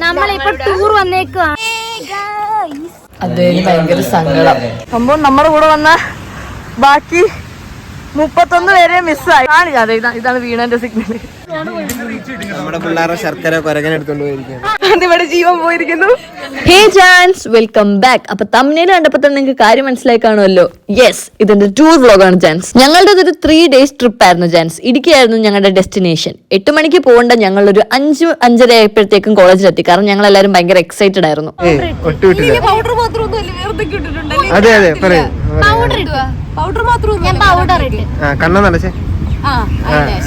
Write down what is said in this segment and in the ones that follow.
നമ്മളിപ്പോ ടൂർ വന്നേക്കാണ്. അതേ ഭയങ്കര സങ്കടം. സംഭവം നമ്മുടെ കൂടെ വന്ന ബാക്കി 31 പേരെ മിസ്സായി. ഇതാണ് വീണന്റെ സിഗ്നൽ. നമ്മുടെ പിള്ളേരുടെ ശർക്കര കൊരകനെടുത്തോണ്ട് പോയിരിക്കുന്നു. ഇവിടെ ജീവൻ പോയിരിക്കുന്നു. ഹേ ജാൻസ്, വെൽക്കം ബാക്ക്. അപ്പൊ തമ്മിൽ കണ്ടപ്പോ തന്നെ നിങ്ങൾക്ക് കാര്യം മനസ്സിലായി കാണുമല്ലോ. യെസ്, ഇതിന്റെ ടൂർ വ്ലോഗാണ് ജാൻസ്. ഞങ്ങളുടെ ഒരു 3 days ട്രിപ്പ് ആയിരുന്നു ജാൻസ്. ഇടുക്കിയായിരുന്നു ഞങ്ങളുടെ ഡെസ്റ്റിനേഷൻ. 8 മണിക്ക് പോകേണ്ട ഞങ്ങളൊരു 5-5:30 ആയപ്പോഴത്തേക്കും കോളേജിലെത്തി. കാരണം ഞങ്ങൾ എല്ലാവരും ഭയങ്കര എക്സൈറ്റഡ് ആയിരുന്നു. അതെ അതെ പറയൂ.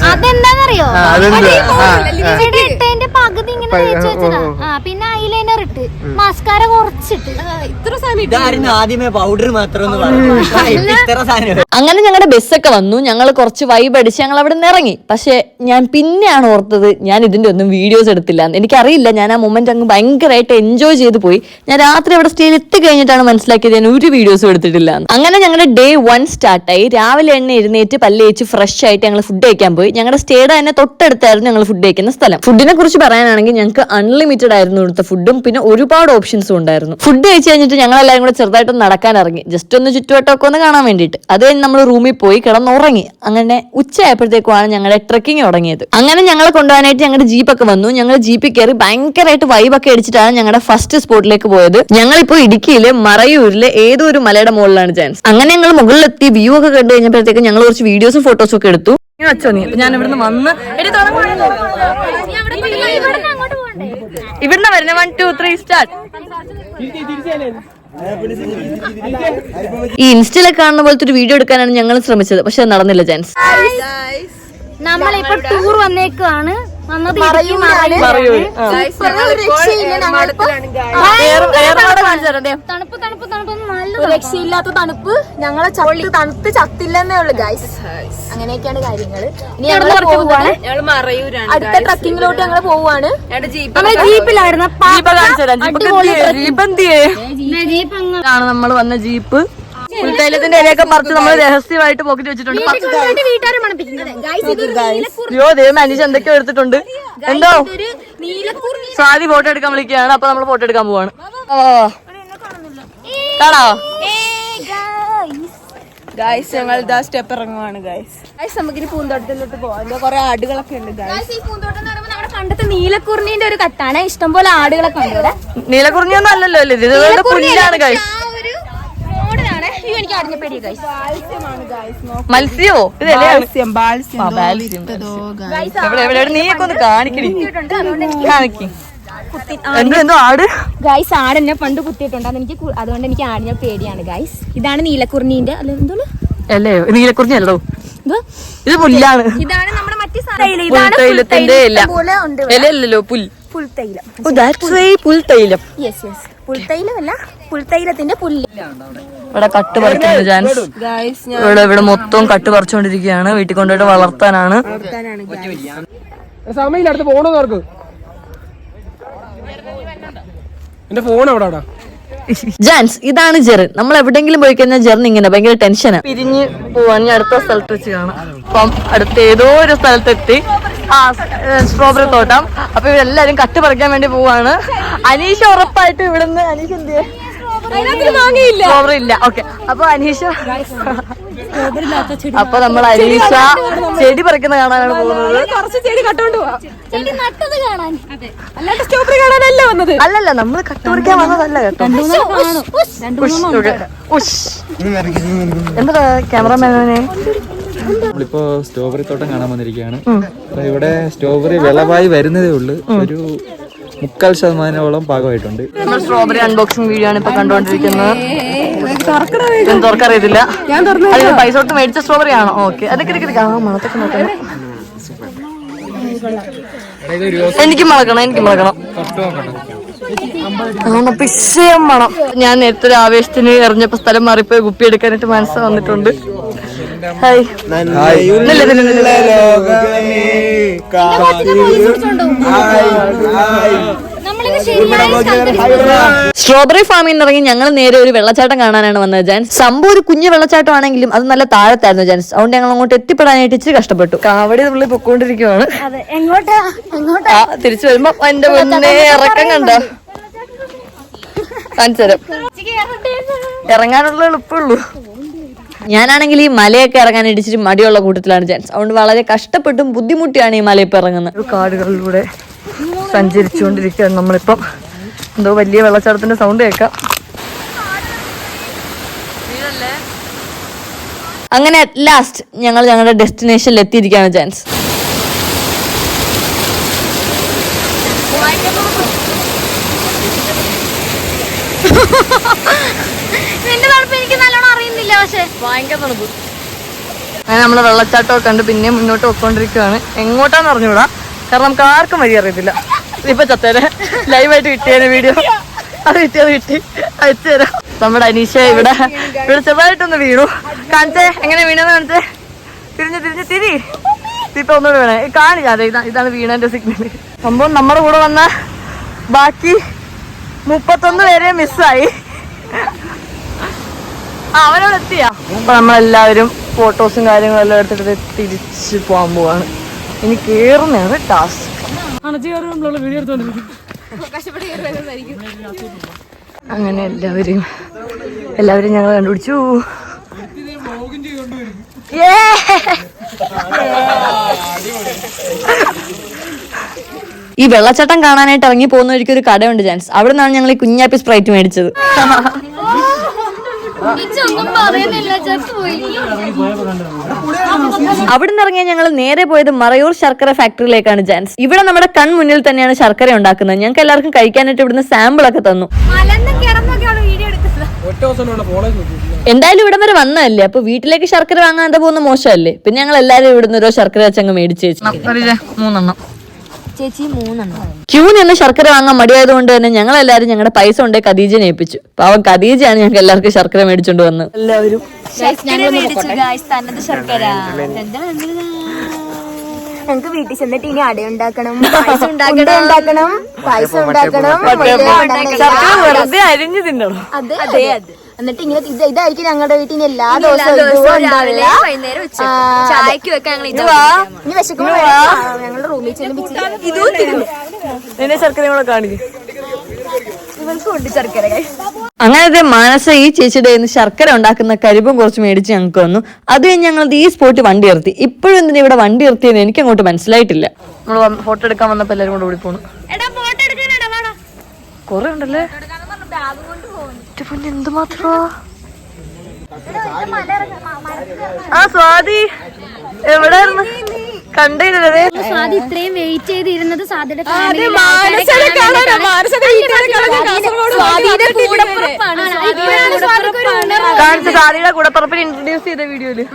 അതെന്താന്നറിയോ, ഇട്ടതിന്റെ പകുതി ഇങ്ങനെ തേച്ച് വെച്ചതാ. പിന്നെ ഐലൈനർ ഇട്ട് മസ്കാര കുറച്ചിട്ട് ആദ്യമേ പൗഡർ മാത്രം. അങ്ങനെ ഞങ്ങളുടെ ബസ്സൊക്കെ വന്നു. ഞങ്ങൾ കുറച്ച് വൈബ് അടിച്ച് ഞങ്ങൾ അവിടെ നിന്ന് ഇറങ്ങി. പക്ഷെ ഞാൻ പിന്നെയാണ് ഓർത്തത് ഞാൻ ഇതിന്റെ ഒന്നും വീഡിയോസ് എടുത്തില്ല. എനിക്കറിയില്ല, ഞാൻ ആ മൊമെന്റ് അങ്ങ് ഭയങ്കരമായിട്ട് എൻജോയ് ചെയ്ത് പോയി. ഞാൻ രാത്രി അവിടെ സ്റ്റേയിൽ എത്തി കഴിഞ്ഞിട്ടാണ് മനസ്സിലാക്കിയത് ഞാൻ ഒരു വീഡിയോസും എടുത്തിട്ടില്ല. അങ്ങനെ ഞങ്ങളുടെ Day 1 സ്റ്റാർട്ടായി. രാവിലെ എണ്ണ എഴുന്നേറ്റ് പല്ലേച്ച് ഫ്രഷ് ആയിട്ട് ഞങ്ങൾ ഫുഡ് കഴിക്കാൻ പോയി. ഞങ്ങളുടെ സ്റ്റേയുടെ തന്നെ തൊട്ടടുത്തായിരുന്നു ഞങ്ങൾ ഫുഡ് കഴിക്കുന്ന സ്ഥലം. ഫുഡിനെ കുറിച്ച് പറയാനാണെങ്കിൽ ഞങ്ങൾക്ക് അൺലിമിറ്റഡ് ആയിരുന്നു ഇവിടുത്തെ ഫുഡും. പിന്നെ ഒരുപാട് ഓപ്ഷൻസും ഉണ്ടായിരുന്നു. ഫുഡ് കഴിച്ച് കഴിഞ്ഞിട്ട് ഞങ്ങൾ എല്ലാവരും കൂടെ ചെറുതായിട്ടൊന്ന് നടക്കാൻ ഇറങ്ങി. ജസ്റ്റ് ഒന്ന് ചുറ്റുവട്ടമൊക്കെ ഒന്ന് കാണാൻ വേണ്ടിയിട്ട്. അത് കഴിഞ്ഞ് നമ്മൾ റൂമിൽ പോയി കിടന്നുറങ്ങി. അങ്ങനെ ഉച്ചയായപ്പോഴത്തേക്കുമാണ് ഞങ്ങളുടെ ട്രെക്കിങ് തുടങ്ങിയത്. അങ്ങനെ ഞങ്ങളെ കൊണ്ടുപോകാനായിട്ട് ഞങ്ങളുടെ ജീപ്പൊക്കെ വന്നു. ഞങ്ങൾ ജീപ്പിൽ കയറി ഭയങ്കരമായിട്ട് വൈബൊക്കെ അടിച്ചിട്ടാണ് ഞങ്ങളുടെ ഫസ്റ്റ് സ്പോട്ടിലേക്ക് പോയത്. ഞങ്ങളിപ്പോ ഇടുക്കിയിലെ മറയൂരിലെ ഏതോ ഒരു മലയുടെ മുകളിലാണ് ചാൻസ്. അങ്ങനെ ഞങ്ങൾ മുകളിലെത്തി വ്യൂ ഒക്കെ കണ്ടു കഴിഞ്ഞപ്പോഴത്തേക്ക് ഞങ്ങൾ കുറച്ച് വീഡിയോസും ഫോട്ടോസും ഒക്കെ എടുത്തു. വെച്ചോ നീ, ഞാൻ ഇവിടുന്ന് വന്ന് ഇവിടുന്ന് വരുന്ന 1 2 3 സ്റ്റാർട്ട്. ഈ ഇൻസ്റ്റയിലൊക്കെ കാണുന്ന പോലത്തെ ഒരു വീഡിയോ എടുക്കാനാണ് ഞങ്ങൾ ശ്രമിച്ചത്. പക്ഷെ അത് നടന്നില്ല ചാൻസ്. നമ്മളിപ്പോ ടൂർ വന്നേക്കാണ്. തണുപ്പ് തണുപ്പ് തണുപ്പ് നല്ല രക്ഷയില്ലാത്ത തണുപ്പ്. ഞങ്ങളെ തണുത്ത് ചത്തില്ലെന്നേ ഉള്ളു ഗൈസ്. അങ്ങനെയൊക്കെയാണ് കാര്യങ്ങള്. ഇനി അടുത്ത ട്രക്കിങ്ങിലോട്ട് ഞങ്ങൾ പോവാണ്. ജീപ്പിലായിരുന്നു നമ്മൾ വന്ന ജീപ്പ്. തൈലത്തിന്റെ ഇലയൊക്കെ പറിച്ച് നമ്മൾ രഹസ്യമായിട്ട് പോക്കറ്റ് വെച്ചിട്ടുണ്ട്. അനീഷ് എന്തൊക്കെയോ എടുത്തിട്ടുണ്ട്. എന്തോ സ്വാതി ഫോട്ടോ എടുക്കാൻ വിളിക്കുകയാണ്. അപ്പൊ നമ്മൾ ഫോട്ടോ എടുക്കാൻ പോവാണ്. കാണോ ഗൈസ്, ഞങ്ങൾ ഇതാ സ്റ്റെപ്പ് ഇറങ്ങുവാണ് ഗൈസ്. നമുക്കിനി പൂന്തോട്ടത്തിലോട്ട് പോവാം. കുറെ ആടുകളൊക്കെ ഉണ്ട് ഗൈസ്. ഈ പൂന്തോട്ടം എന്ന് പറയുമ്പോൾ നമ്മുടെ പണ്ടത്തെ നീലക്കുറിഞ്ഞിന്റെ ഒരു കട്ടാണ്. ഇഷ്ടംപോലെ ആടുകളൊക്കെ ഉണ്ട് ഇവിടെ. നീലക്കുറിഞ്ഞൊന്നും അല്ലല്ലോ അല്ലേ, ഇത് പുല്ലാണ് ഗൈസ്. എനിക്ക് അടിഞ്ഞ പേടി ഗൈസ്. മത്സ്യോ നീയൊക്കെ ഒന്ന് കാണിക്കണി. എന്തോ ആട് ഗൈസ്. ആടെന്നെ പണ്ട് കുത്തിയിട്ടുണ്ട്. അതുകൊണ്ട് എനിക്ക് ആടിഞ്ഞ പേടിയാണ് ഗൈസ്. ഇതാണ് നീലക്കുറിഞ്ഞിന്റെ അല്ലേ? നീലക്കുറിഞ്ഞി അല്ലോ, ഇത് പുല്ലാണ്. ഇതാണ് നമ്മുടെ മറ്റേ പുൽത്തൈലത്തിന്റെ ഇലല്ലോ, പുൽത്തൈലം. പുൽത്തൈലം. യെസ് യെസ്, പുൽത്തൈലമല്ല, പുൽത്തൈലത്തിന്റെ പുല്ല്. ഇവിടെ കട്ട് പറിക്കുന്നു ചാൻസ്. ഇവിടെ മൊത്തം കട്ട് പറിച്ചുകൊണ്ടിരിക്കുകയാണ്. വീട്ടിൽ കൊണ്ടുപോയിട്ട് വളർത്താനാണ്. ജാൻസ്, ഇതാണ് ജെറിൻ. നമ്മൾ എവിടെയെങ്കിലും പോയി കഴിഞ്ഞാൽ ജെറിൻ ഇങ്ങനെ ഭയങ്കര ടെൻഷനാണ്. പിരിഞ്ഞ് പോവാൻ അടുത്ത സ്ഥലത്ത് വെച്ച് കാണാം. അപ്പം അടുത്ത ഏതോ ഒരു സ്ഥലത്തെത്തി. സ്ട്രോബെറി തോട്ടം. അപ്പൊ ഇവരെല്ലാരും കട്ട് പറിക്കാൻ വേണ്ടി പോവാണ്. അനീഷ ഉറപ്പായിട്ട് ഇവിടുന്ന് അനീഷ് എന്ത് സ്ട്രോബെറി ഇല്ല. ഓക്കെ, അപ്പൊ അനീഷ അപ്പൊ നമ്മൾ അനീഷ ചെടി പറിക്കുന്ന കാണാനാണ് പോകുന്നത്. അല്ലല്ല, നമ്മൾ കട്ട് പറിക്കാൻ വന്നതല്ല കേട്ടോ. എന്താ ക്യാമറമാനെ? നമ്മളിപ്പോ സ്ട്രോബെറി തോട്ടം കാണാൻ വന്നിരിക്കുകയാണ്. ഇവിടെ സ്ട്രോബെറി വിളവായി വരുന്നതേ ഉള്ളൂ. ഒരു 3/4% പാകമായിട്ടുണ്ട്. നമ്മൾ സ്ട്രോബെറി അൺബോക്സിംഗ് വീഡിയോ ആണ് ഇപ്പൊ കണ്ടുകൊണ്ടിരിക്കുന്നത്. തുറക്കറിയത്തില്ല. അതിന് പൈസ കൊടുത്ത് മേടിച്ച സ്ട്രോബെറി ആണോ? ഓക്കെ, അതൊക്കെ മണത്തൊക്കെ നോക്കണം. എനിക്ക് മണക്കണം. പിശയം മണം. ഞാൻ നേരത്തെ ഒരു ആവേശത്തിന് എറിഞ്ഞപ്പോ സ്ഥലം മാറിപ്പോയി കുപ്പി എടുക്കാനായിട്ട് മനസ്സ് വന്നിട്ടുണ്ട്. സ്ട്രോബെറി ഫാമിൽ നിന്ന് ഇറങ്ങി ഞങ്ങൾ നേരെ ഒരു വെള്ളച്ചാട്ടം കാണാനാണ് വന്നത് ജാൻസ്. സംഭവം ഒരു കുഞ്ഞു വെള്ളച്ചാട്ടം ആണെങ്കിലും അത് നല്ല താഴത്തായിരുന്നു ജാൻസ്. അതുകൊണ്ട് ഞങ്ങൾ അങ്ങോട്ട് എത്തിപ്പെടാനായിട്ട് ഇച്ചിരി കഷ്ടപ്പെട്ടു. കാവടി തുള്ളി പൊക്കോണ്ടിരിക്കുവാണ്. തിരിച്ചു വരുമ്പോ എന്റെ മുന്നേ ഇറക്കം കണ്ടോ കാണിച്ചുതരാം. ഇറങ്ങാനുള്ള എളുപ്പമുള്ളൂ. ഞാനാണെങ്കിൽ ഈ മലയൊക്കെ ഇറങ്ങാൻ ഇടിച്ചിട്ട് മടിയുള്ള കൂട്ടത്തിലാണ് ജാൻസ്. അതുകൊണ്ട് വളരെ കഷ്ടപ്പെട്ടും ബുദ്ധിമുട്ടിയാണ് ഈ മല ഇപ്പൊ ഇറങ്ങുന്നത്. കാടുകളിലൂടെ സഞ്ചരിച്ചുകൊണ്ടിരിക്കുകയാണ് നമ്മളിപ്പം. എന്തോ വലിയ വെള്ളച്ചാട്ടത്തിന്റെ സൗണ്ട് കേൾക്കാം. അങ്ങനെ അറ്റ് ലാസ്റ്റ് ഞങ്ങൾ ഞങ്ങളുടെ ഡെസ്റ്റിനേഷനിൽ എത്തിയിരിക്കുകയാണ് ജാൻസ്. നിന്റെ തണുപ്പ് എനിക്ക് നല്ലോണം അറിയുന്നില്ല. പക്ഷെ ഭയങ്കര തണുപ്പ്. അങ്ങനെ നമ്മള് വെള്ളച്ചാട്ടമൊക്കെ കണ്ട് പിന്നെ മുന്നോട്ട് പോയിക്കൊണ്ടിരിക്കുകയാണ്. എങ്ങോട്ടാന്ന് അറിഞ്ഞൂടാ, കാരണം നമുക്ക് ആർക്കും വഴി അറിയത്തില്ല. ഇപ്പൊ ചത്തേനെ ലൈവായിട്ട് കിട്ടിയേനെ വീഡിയോ. അത് കിട്ടി അയച്ചു തരാം. നമ്മുടെ അനീഷ ഇവിടെ ചെറുതായിട്ടൊന്ന് വീണു. കാണിച്ചേ എങ്ങനെ വീണെന്ന് കാണിച്ചേ. തിരി ഇപ്പൊ ഒന്നുകൂടെ വീണേ കാണിക്കാതെ. ഇതാണ് വീണന്റെ സിഗ്നൽ. സംഭവം നമ്മുടെ കൂടെ വന്ന ബാക്കി 31 പേരെ മിസ്സായി. അവനോട് എത്തിയാ. അപ്പൊ നമ്മളെല്ലാവരും ഫോട്ടോസും കാര്യങ്ങളും എല്ലാം എടുത്തിട്ട് തിരിച്ച് പോകാൻ പോവാണ്. ഇനി കേറുന്നതാണ് ടാസ്ക്. അങ്ങനെ എല്ലാവരും ഞങ്ങൾ കണ്ടുപിടിച്ചു. ഈ വെള്ളച്ചാട്ടം കാണാനായിട്ട് ഇറങ്ങി പോകുന്ന ഒരിക്കലും ഒരു കടയുണ്ട് ജാൻസ്. അവിടെ നിന്നാണ് ഞങ്ങൾ ഈ കുഞ്ഞാപ്പി സ്പ്രൈറ്റ് മേടിച്ചത്. അവിടെ നിന്ന് ഇറങ്ങിയ ഞങ്ങൾ നേരെ പോയത് മറയൂർ ശർക്കര ഫാക്ടറിയിലേക്കാണ് ജാൻസ്. ഇവിടെ നമ്മുടെ കൺമുന്നിൽ തന്നെയാണ് ശർക്കര ഉണ്ടാക്കുന്നത്. ഞങ്ങൾക്ക് എല്ലാവർക്കും കഴിക്കാനായിട്ട് ഇവിടുന്ന് സാമ്പിൾ ഒക്കെ തന്നു. എന്തായാലും ഇവിടം വരെ വന്നതല്ലേ, അപ്പൊ വീട്ടിലേക്ക് ശർക്കര വാങ്ങാൻ എന്താ പോകുന്ന മോശമല്ലേ. പിന്നെ ഞങ്ങൾ എല്ലാരും ഇവിടുന്ന് ഓരോ ശർക്കര വെച്ചങ്ങ് മേടിച്ചു. 3 ക്യൂ നിന്ന് ശർക്കര വാങ്ങാൻ മടിയായതുകൊണ്ട് തന്നെ ഞങ്ങൾ എല്ലാവരും ഞങ്ങളുടെ പൈസ കൊണ്ടേ ഖദീജനെ ഏൽപ്പിച്ചു. പാവം ഖദീജയാണ് ഞങ്ങൾക്ക് എല്ലാവർക്കും ശർക്കര മേടിച്ചോണ്ട് വന്നത്. എല്ലാവരും ഞങ്ങക്ക് വീട്ടിൽ ചെന്നിട്ട് ഇനി അട ഉണ്ടാക്കണം, പായസം ഉണ്ടാക്കണം, വെറുതെ അരിഞ്ഞു തിന്നണം. അതെ എന്നിട്ട് ഇങ്ങനെ ഇതായിരിക്കും ഞങ്ങളുടെ വീട്ടിൽ എല്ലാ ദിവസവും ഇനി വിശക്കുമ്പോ ഞങ്ങളുടെ റൂമിൽ ചെന്ന് ശർക്കര കൂടെ കാണിക്കും. ഇവർക്ക് കൊണ്ട് ശർക്കര. അങ്ങനത്തെ മാനസ ഈ ചേച്ചിയുടെ ശർക്കര ഉണ്ടാക്കുന്ന കരിമ്പും കുറച്ച് മേടിച്ച് ഞങ്ങൾക്ക് വന്നു. അത് കഴിഞ്ഞ് ഞങ്ങൾ ഈ സ്പോട്ടിൽ വണ്ടി നിർത്തി. ഇപ്പോഴും എന്തിനാ ഇവിടെ വണ്ടി നിർത്തിയെന്ന് എനിക്ക് അങ്ങോട്ട് മനസ്സിലായിട്ടില്ല. നമ്മൾ ഫോട്ടോ എടുക്കാൻ വന്നപ്പോ എല്ലാവരും കൂടെ ഓടി പോണു. കൊറേ ഉണ്ടല്ലേ എന്തുമാത്രോ. ആ സ്വാതി എവിടെയായിരുന്നു കണ്ടിരുന്നത്? സ്വാതി ഇത്രയും വെയിറ്റ് ചെയ്തിരുന്നത് സാധ്യത കാണിച്ച സാദിയുടെ കൂടപ്പറപ്പിന് ഇൻട്രൊഡ്യൂസ് ചെയ്ത വീഡിയോയില്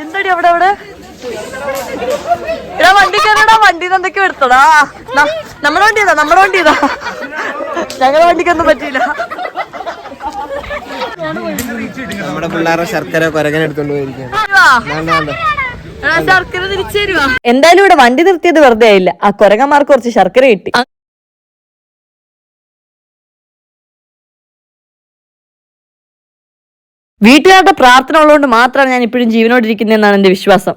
എന്താടി അവിടെ എടാ വണ്ടി കയറടാ. വണ്ടിന്ന് എന്തൊക്കെയോ എടുത്തടാ. നമ്മുടെ വണ്ടി ചെയ്താ ഞങ്ങളുടെ വണ്ടിക്കൊന്നും പറ്റിയില്ല. നമ്മുടെ പിള്ളേരുടെ ശർക്കര കൊരകൻ എടുത്തോണ്ട് പോയിരിക്കും. ശർക്കര തിരിച്ചു തരുവാ. എന്തായാലും ഇവിടെ വണ്ടി നിർത്തിയത് വെറുതെ ആയില്ല. ആ കൊരകന്മാർക്ക് കുറച്ച് ശർക്കര കിട്ടി. വീട്ടുകാരുടെ പ്രാർത്ഥന ഉള്ളതുകൊണ്ട് മാത്രമാണ് ഞാൻ ഇപ്പോഴും ജീവനോടിരിക്കുന്നതെന്നാണ് എന്റെ വിശ്വാസം.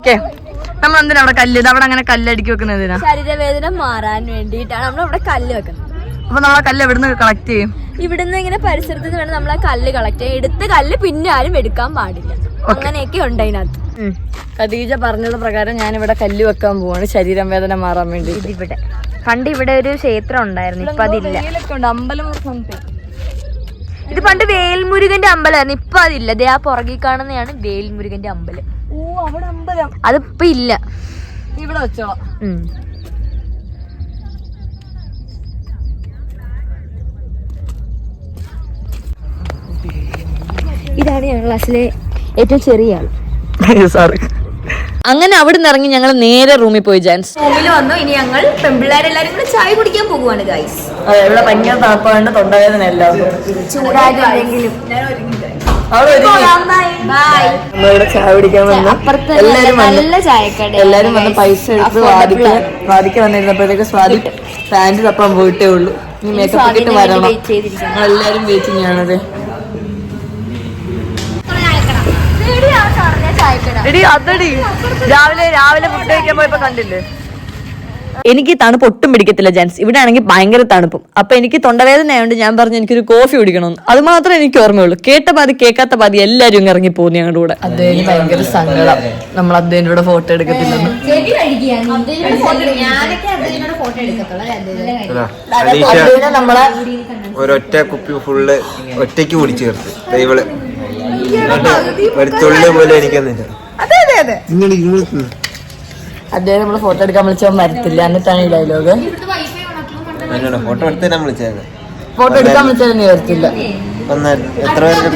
നമ്മൾ എന്തിനാ അവിടെ കല്ല് അവിടെ അങ്ങനെ കല്ലടിക്കി വെക്കുന്നതിനാ? ശരീരവേദന മാറാൻ വേണ്ടിയിട്ടാണ് നമ്മൾ അവിടെ കല്ല് വെക്കുന്നത്. അപ്പൊ നമ്മൾ ആ കല്ല് എവിടുന്ന് കളക്ട് ചെയ്യും? ഇവിടുന്ന് ഇങ്ങനെ പരിസരത്ത് വേണം നമ്മൾ ആ കല്ല് കളക്ട് ചെയ്യാൻ. എടുത്ത കല്ല് പിന്നെ ആരും എടുക്കാൻ പാടില്ല. അങ്ങനെയൊക്കെ ഉണ്ട് അതിനകത്ത്. ഖദീജ പറഞ്ഞത് പ്രകാരം ഞാൻ ഇവിടെ കല്ല് വെക്കാൻ പോവാണ് ശരീരം വേദന മാറാൻ വേണ്ടി. ഇവിടെ പണ്ട് ഇവിടെ ഒരു ക്ഷേത്രം ഉണ്ടായിരുന്നു, ഇപ്പൊ അതില്ല. അമ്പലം ഇത് പണ്ട് വേൽമുരുകന്റെ അമ്പലമായിരുന്നു, ഇപ്പൊ അതില്ല. ദേ ആ പുറകിൽ കാണുന്നതാണ് വേൽമുരുകന്റെ അമ്പലം. അതിപ്പോ ഇല്ല. ഇവിടെ വെച്ചോളാം. ഇതാണ് ഞങ്ങളുടെ ക്ലാസ്സിലെ ഏറ്റവും ചെറിയ ആൾ. അങ്ങനെ അവിടെ നിന്ന് ഇറങ്ങി ഞങ്ങൾ നേരെ റൂമിൽ പോയി ജാൻസ്. റൂമിൽ വന്നു. ഇനി ഞങ്ങൾ പെൺപിള്ളേരെല്ലാരും കൂടെ ചായ കുടിക്കാൻ പോകുവാണ് ഗൈസ്. ഇവിടെ ഭയങ്കര തണുപ്പാണ്ട് തൊണ്ടവേദന എല്ലാവരും ചൂടായിട്ടെങ്കിലും നമ്മളിവിടെ ചായ കുടിക്കാൻ വന്നു. എല്ലാരും വന്ന് പൈസ എടുത്ത് വാദിക്ക് വന്നിരുന്നപ്പോഴത്തേക്ക് സ്വാതി പാന്റ് തപ്പാൻ പോയിട്ടേ ഉള്ളൂ. ഇനി മേക്കപ്പ് ഇട്ട് വരണം. എല്ലാരും വെയിറ്റിംഗ് ആണത്. അതടി രാവിലെ ഫുഡ് കഴിക്കാൻ പോയപ്പോ കണ്ടില്ലേ. എനിക്ക് തണുപ്പ് ഒട്ടും പിടിക്കത്തില്ല ജാൻസ്. ഇവിടെ ആണെങ്കിൽ ഭയങ്കര തണുപ്പും. അപ്പൊ എനിക്ക് തൊണ്ടവേദന ആയതുകൊണ്ട് ഞാൻ പറഞ്ഞു എനിക്കൊരു കോഫി കുടിക്കണമെന്ന്. അത് മാത്രമേ എനിക്ക് ഓർമ്മയുള്ളൂ. കേട്ട പാതി കേൾക്കാത്ത പാതി എല്ലാരും ഇറങ്ങി പോകുന്നു ഞങ്ങളുടെ കൂടെ. അദ്ദേഹം ഭയങ്കര സങ്കടം നമ്മൾ അദ്ദേഹത്തിന്റെ കൂടെ ഫോട്ടോ എടുക്കത്തില്ലെന്ന്. നമ്മളെ ഒരൊറ്റ കുപ്പി ഫുള്ള് ഒറ്റയ്ക്ക് കുടിച്ചു ചേർത്ത് ദൈവള് ഒരു തുള്ളി പോലെ എനിക്കൊന്നില്ല. അദ്ദേഹം നമ്മള് ഫോട്ടോ എടുക്കാൻ വിളിച്ചാൽ വരത്തില്ല. എന്നിട്ടാണ് ഈ ഡയലോഗ്. ഫോട്ടോ എടുത്താൽ വിളിച്ചത്. ഫോട്ടോ എടുക്കാൻ വിളിച്ചാൽ നീ വരത്തില്ല. എത്ര പേർക്ക്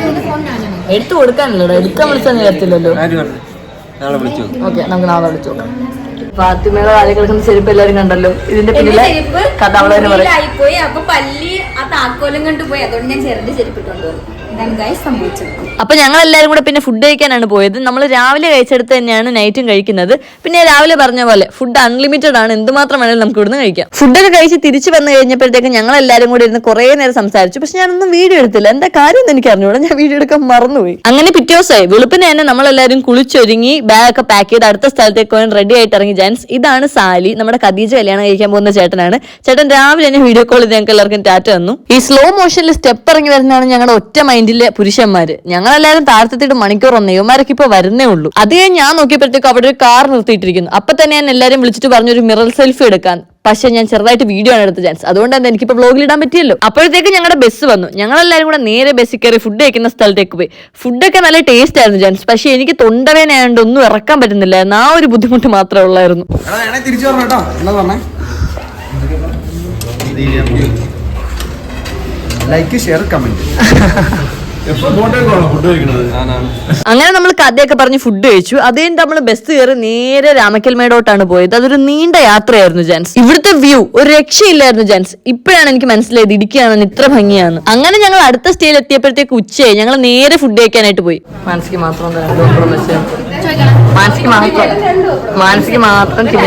എടുത്തു കൊടുക്കാനല്ലോ. എടുക്കാൻ വിളിച്ചാൽ നീ വരത്തില്ലല്ലോ. നാളെ വിളിച്ചു. ഓക്കെ, നമുക്ക് നാളെ വിളിച്ചു നോക്കാം. ഫാത്തിമയുടെ കാര്യം കിടക്കുന്ന ചെരുപ്പ് എല്ലാരും കണ്ടല്ലോ. ഇതിന്റെ പിന്നിലെ കഥ അവളെ തന്നെ പറയും. അപ്പൊ പല്ലി ആ താക്കോലം കണ്ടുപോയി. അതുകൊണ്ട് ഞാൻ ചെറുത് ചെരുപ്പിട്ടുണ്ട്. അപ്പൊ ഞങ്ങൾ എല്ലാരും കൂടെ പിന്നെ ഫുഡ് കഴിക്കാനാണ് പോയത്. നമ്മൾ രാവിലെ കഴിച്ചെടുത്ത് തന്നെയാണ് നൈറ്റും കഴിക്കുന്നത്. പിന്നെ രാവിലെ പറഞ്ഞ പോലെ ഫുഡ് അൺലിമിറ്റഡ് ആണ്. എന്തുമാത്രം വേണമെങ്കിലും നമുക്ക് ഇവിടുന്ന് കഴിക്കാം. ഫുഡൊക്കെ കഴിച്ച് തിരിച്ചു വന്നു കഴിഞ്ഞപ്പോഴത്തേക്ക് ഞങ്ങൾ എല്ലാരും കൂടെ ഇരുന്ന് കുറെ നേരം സംസാരിച്ചു. പക്ഷെ ഞാനൊന്നും വീഡിയോ എടുത്തില്ല. എന്താ കാര്യം എന്ന് എനിക്ക് അറിഞ്ഞൂടാ. ഞാൻ വീഡിയോ എടുക്കാൻ മറന്നുപോയി. അങ്ങനെ പിറ്റേ ദിവസമായി വെളുപ്പിന് തന്നെ നമ്മളെല്ലാരും കുളിച്ചൊരുങ്ങി ബാഗൊക്കെ പാക്ക് ചെയ്ത് അടുത്ത സ്ഥലത്തേക്ക് പോകാൻ റെഡി ആയിട്ട് ഇറങ്ങി ജാൻസ്. ഇതാണ് സാലി, നമ്മുടെ ഖദീജ കല്യാണം കഴിക്കാൻ പോകുന്ന ചേട്ടനാണ്. ചേട്ടൻ രാവിലെ തന്നെ വീഡിയോ കോൾ ചെയ്ത് ഞങ്ങൾക്ക് എല്ലാവർക്കും ടാറ്റ തന്നു. ഈ സ്ലോ മോഷനിൽ സ്റ്റെപ്പ് ഇറങ്ങി വരുന്നതാണ് ഞങ്ങളുടെ ഒറ്റ മൈൻഡിലെ പുരുഷന്മാര്. ഞങ്ങളെല്ലാരും താഴ്ത്തിട്ട് മണിക്കൂർ വന്നു. ഇവന്മാരൊക്കെ ഇപ്പൊ വരുന്നേ ഉള്ളൂ. അത് കഴിഞ്ഞ് ഞാൻ നോക്കിയപ്പോഴത്തേക്ക് അവിടെ ഒരു കാർ നിർത്തിയിട്ടിരിക്കുന്നു. അപ്പൊ തന്നെ ഞാൻ എല്ലാരും വിളിച്ചിട്ട് പറഞ്ഞൊരു മിറർ സെൽഫി എടുക്കാൻ. പക്ഷെ ഞാൻ ചെറുതായിട്ട് വീഡിയോ ആണ് എടുത്ത ചാൻസ്. അതുകൊണ്ട് തന്നെ എനിക്കിപ്പോ വ്ലോഗിൽ ഇടാൻ പറ്റിയല്ലോ. അപ്പോഴത്തേക്ക് ഞങ്ങളുടെ ബസ് വന്നു. ഞങ്ങളെല്ലാരും കൂടെ നേരെ ബസ്സിൽ കയറി ഫുഡ് കഴിക്കുന്ന സ്ഥലത്തേക്ക് പോയി. ഫുഡൊക്കെ നല്ല ടേസ്റ്റ് ആയിരുന്നു ചാൻസ്. പക്ഷെ എനിക്ക് തൊണ്ടവേനയായതുകൊണ്ട് ഒന്നും ഇറക്കാൻ പറ്റുന്നില്ലായിരുന്നു. ആ ഒരു ബുദ്ധിമുട്ട് മാത്രമേ ഉള്ളായിരുന്നു. Like share comment. അങ്ങനെ നമ്മൾ കഥയൊക്കെ പറഞ്ഞ് ഫുഡ് കഴിച്ചു. അത് കഴിഞ്ഞ് നമ്മൾ ബസ് കയറി നേരെ രാമക്കൽ മേടോട്ടാണ് പോയത്. അതൊരു നീണ്ട യാത്രയായിരുന്നു ജാൻസ്. ഇവിടുത്തെ വ്യൂ ഒരു രക്ഷയില്ലായിരുന്നു ജാൻസ്. ഇപ്പോഴാണ് എനിക്ക് മനസ്സിലായത് ഇടുക്കിയാണെന്ന് ഇത്ര ഭംഗിയാണ്. അങ്ങനെ ഞങ്ങൾ അടുത്ത സ്റ്റേയിൽ എത്തിയപ്പോഴത്തേക്ക് ഉച്ചയായി. ഞങ്ങൾ നേരെ ഫുഡ് കഴിക്കാനായിട്ട് പോയി. മാനസിക മാത്രം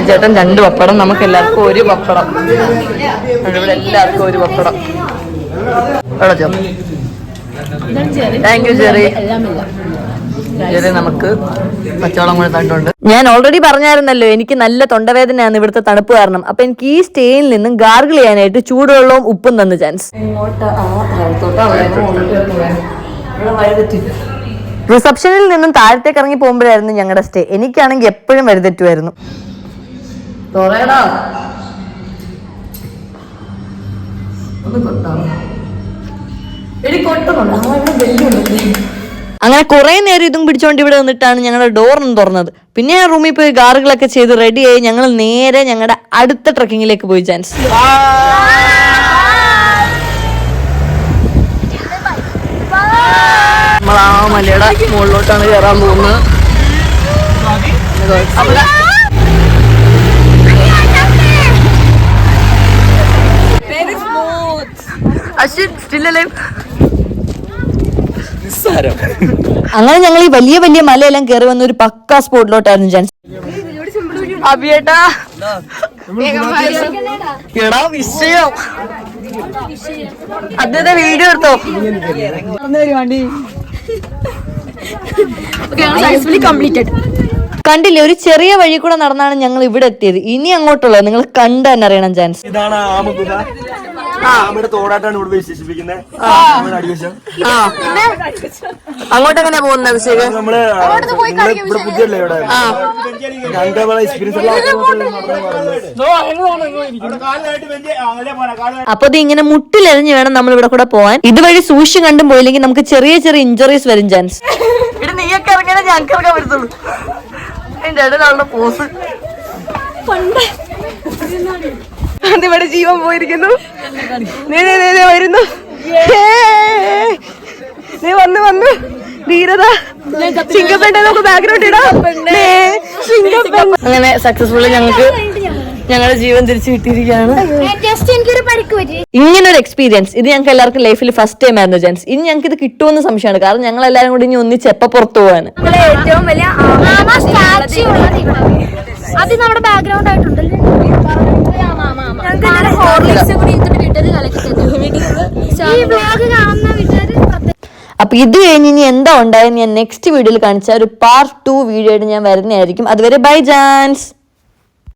ചേട്ടൻ 2 പപ്പടം, നമുക്ക് എല്ലാവർക്കും 1 പപ്പടം. ഇവിടെ എല്ലാവർക്കും 1 papadam. Thank you Jerry. Jerry നമുക്ക് പച്ചവളം കൂടെ തണ്ടുണ്ട്. ഞാൻ ഓൾറെഡി പറഞ്ഞായിരുന്നല്ലോ എനിക്ക് നല്ല തൊണ്ടവേദനയാണ് ഇവിടുത്തെ തണുപ്പ് കാരണം. അപ്പൊ എനിക്ക് ഈ സ്റ്റേയിൽ നിന്നും ഗാർഗിൾ ചെയ്യാനായിട്ട് ചൂടുവെള്ളവും ഉപ്പും തന്നു ചാൻസ്. റിസപ്ഷനിൽ നിന്നും താഴത്തേക്ക് ഇറങ്ങി പോകുമ്പോഴായിരുന്നു ഞങ്ങളുടെ സ്റ്റേ. എനിക്കാണെങ്കിൽ എപ്പോഴും വഴിതെറ്റുമായിരുന്നു. അങ്ങനെ കുറെ നേരം ഇതും പിടിച്ചോണ്ട് ഇവിടെ നിന്നിട്ടാണ് ഞങ്ങളുടെ ഡോറിന് തുറന്നത്. പിന്നെ ഞാൻ റൂമിൽ പോയി ഗാർഗിളൊക്കെ ചെയ്ത് റെഡിയായി ഞങ്ങൾ നേരെ ഞങ്ങളുടെ അടുത്ത ട്രക്കിങ്ങിലേക്ക് പോയി ചാൻസ്. നമ്മൾ ആ മലയുടെ മുകളിലോട്ടാണ് കയറാൻ പോകുന്നത്. അങ്ങനെ ഞങ്ങൾ ഈ വലിയ വലിയ മലയെല്ലാം കയറി വന്ന ഒരു പക്കാ സ്പോട്ടിലോട്ടായിരുന്നു ചാൻസ്. അഭിയേട്ടാ എടാ വിഷയം അദ്ദേഹത്തെ വീഡിയോ എടുത്തോ. കണ്ടില്ലേ, ഒരു ചെറിയ വഴി കൂടെ നടന്നാണ് ഞങ്ങൾ ഇവിടെ എത്തിയത്. ഇനി അങ്ങോട്ടുള്ളത് നിങ്ങൾ കണ്ടു തന്നെ അറിയണം ചാൻസ്. അങ്ങോട്ട് എങ്ങനെ പോകുന്ന അഭിഷേക്? അപ്പൊ ഇത് ഇങ്ങനെ മുട്ടിലെറിഞ്ഞ് വേണം നമ്മൾ ഇവിടെ കൂടെ പോവാൻ. ഇതുവഴി സൂക്ഷിച്ചു കണ്ടും പോയില്ലെങ്കിൽ നമുക്ക് ചെറിയ ചെറിയ ഇഞ്ചുറീസ് വരും ചാൻസ്. ഇവിടെ നീയൊക്കെ ഇറങ്ങിയാലേ ഞങ്ങൾക്ക് ഇറങ്ങാൻ പറ്റത്തുള്ളൂ. അതിന്റെ ഇടയിലുള്ള പോസ് അതിവിടെ ജീവൻ പോയിരിക്കുന്നു. വരുന്നു, നീ വന്നു ധീരത ചിങ്കപ്പെണ്ണെ നമുക്ക് ബാക്ക്ഗ്രൗണ്ട് ഇടാം. അങ്ങനെ സക്സസ്ഫുള്ളി ഞങ്ങൾക്ക് ഞങ്ങളുടെ ജീവൻ തിരിച്ചു കിട്ടിയിരിക്കുകയാണ്. ജസ്റ്റ് എനിക്കൊരു പരിക്ക് പറ്റി. ഇങ്ങനൊരു എക്സ്പീരിയൻസ് ഇത് ഞങ്ങൾക്ക് എല്ലാവർക്കും ലൈഫിൽ ഫസ്റ്റ് ടൈം ആയിരുന്നു ജെൻസ്. ഇനി ഞങ്ങൾക്ക് ഇത് കിട്ടുമെന്ന് സംശയമാണ്. കാരണം ഞങ്ങൾ എല്ലാവരും കൂടി ഇനി ഒന്നിച്ച് എപ്പോ പുറത്തു പോവാണ്. ഏറ്റവും വലിയ സ്റ്റാച്യു ഉള്ളത് അത് നമ്മുടെ ബാക്ക്ഗ്രൗണ്ട് ആയിട്ടുണ്ടല്ലോ. ഈ വ്ലോഗ് കാണുന്ന വീട്ടുകാർ അപ്പൊ ഇത് കഴിഞ്ഞ് ഇനി എന്താ ഉണ്ടായെന്ന് ഞാൻ നെക്സ്റ്റ് വീഡിയോയിൽ കാണിച്ച ഒരു പാർട്ട് 2 വീഡിയോ ആയിട്ട് ഞാൻ വരുന്നതായിരിക്കും. അതുവരെ ബൈ ജാൻസ്.